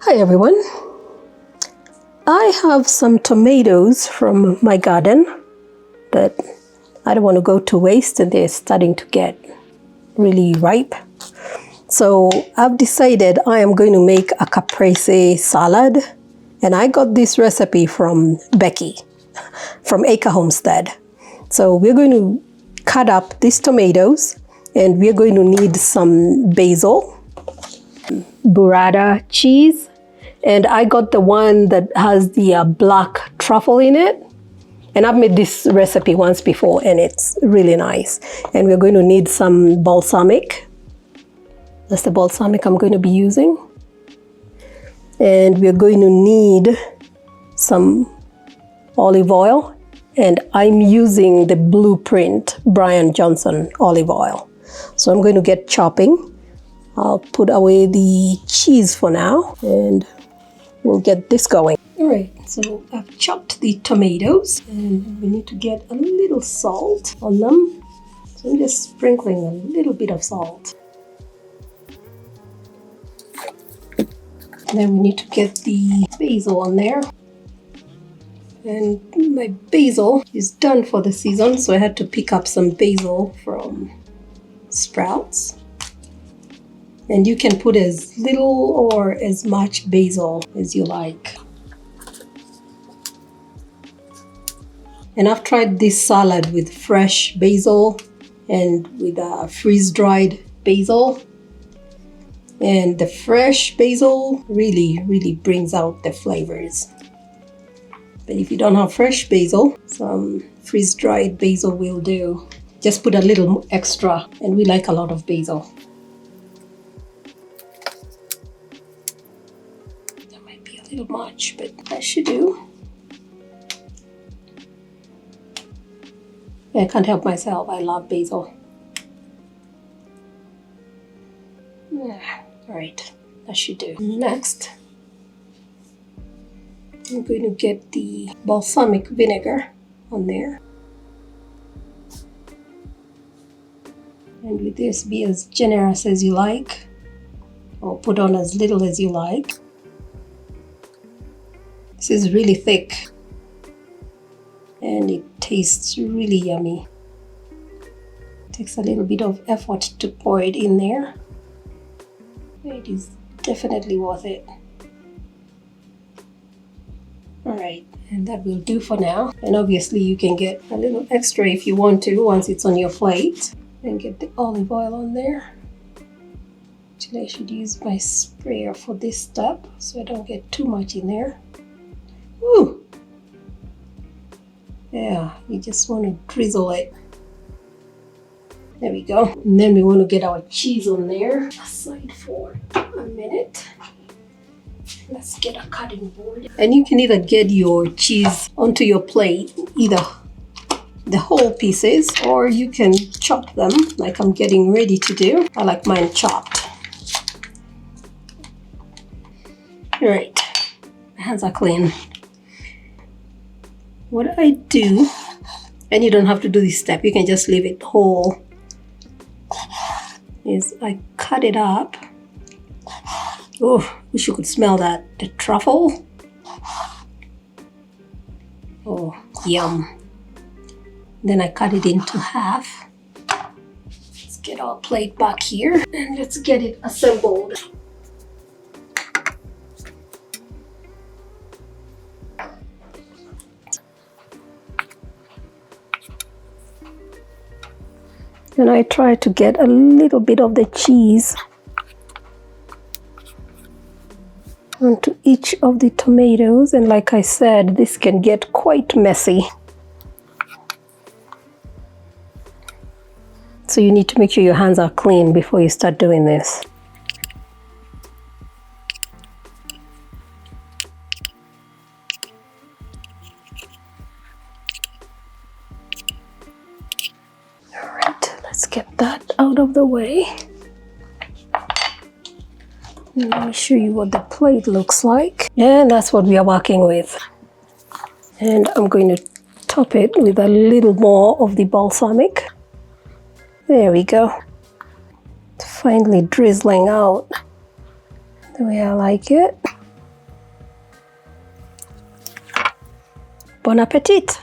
Hi everyone. I have some tomatoes from my garden, but I don't want to go to waste and they're starting to get really ripe. So I've decided I am going to make a caprese salad, and I got this recipe from Becky from Acre Homestead. So we're going to cut up these tomatoes, and we're going to need some basil, burrata cheese, and I got the one that has the black truffle in it. And I've made this recipe once before and it's really nice. And we're going to need some balsamic. That's the balsamic I'm going to be using. And we're going to need some olive oil. And I'm using the Blueprint Brian Johnson olive oil. So I'm going to get chopping. I'll put away the cheese for now and we'll get this going. All right, so I've chopped the tomatoes and we need to get a little salt on them. So I'm just sprinkling a little bit of salt. And then we need to get the basil on there. And my basil is done for the season, so I had to pick up some basil from Sprouts. And you can put as little or as much basil as you like. And I've tried this salad with fresh basil and with freeze-dried basil. And the fresh basil really brings out the flavors. But if you don't have fresh basil, some freeze-dried basil will do. Just put a little extra, and we like a lot of basil. That might be a little much, but that should do. I can't help myself, I love basil. Yeah, all right, that should do. Next, I'm going to get the balsamic vinegar on there. And with this, be as generous as you like, or put on as little as you like. This is really thick, and it tastes really yummy. It takes a little bit of effort to pour it in there. It is definitely worth it. All right, and that will do for now. And obviously you can get a little extra if you want to once it's on your plate. And get the olive oil on there. Actually, I should use my sprayer for this step so I don't get too much in there. Woo! Yeah, you just want to drizzle it. There we go. And then we want to get our cheese on there aside for a minute. Let's get a cutting board. And you can either get your cheese onto your plate, either the whole pieces, or you can chop them like I'm getting ready to do. I like mine chopped. All right, my hands are clean. What I do, and you don't have to do this step, you can just leave it whole, is I cut it up. Oh, wish you could smell that, the truffle. Oh, yum. Then I cut it into half. Let's get our plate back here and let's get it assembled. And I try to get a little bit of the cheese onto each of the tomatoes, and like I said, this can get quite messy. So you need to make sure your hands are clean before you start doing this. All right, let's get that out of the way. Let me show you what the plate looks like. And that's what we are working with. And I'm going to top it with a little more of the balsamic. There we go. It's finally drizzling out the way I like it. Bon appetit!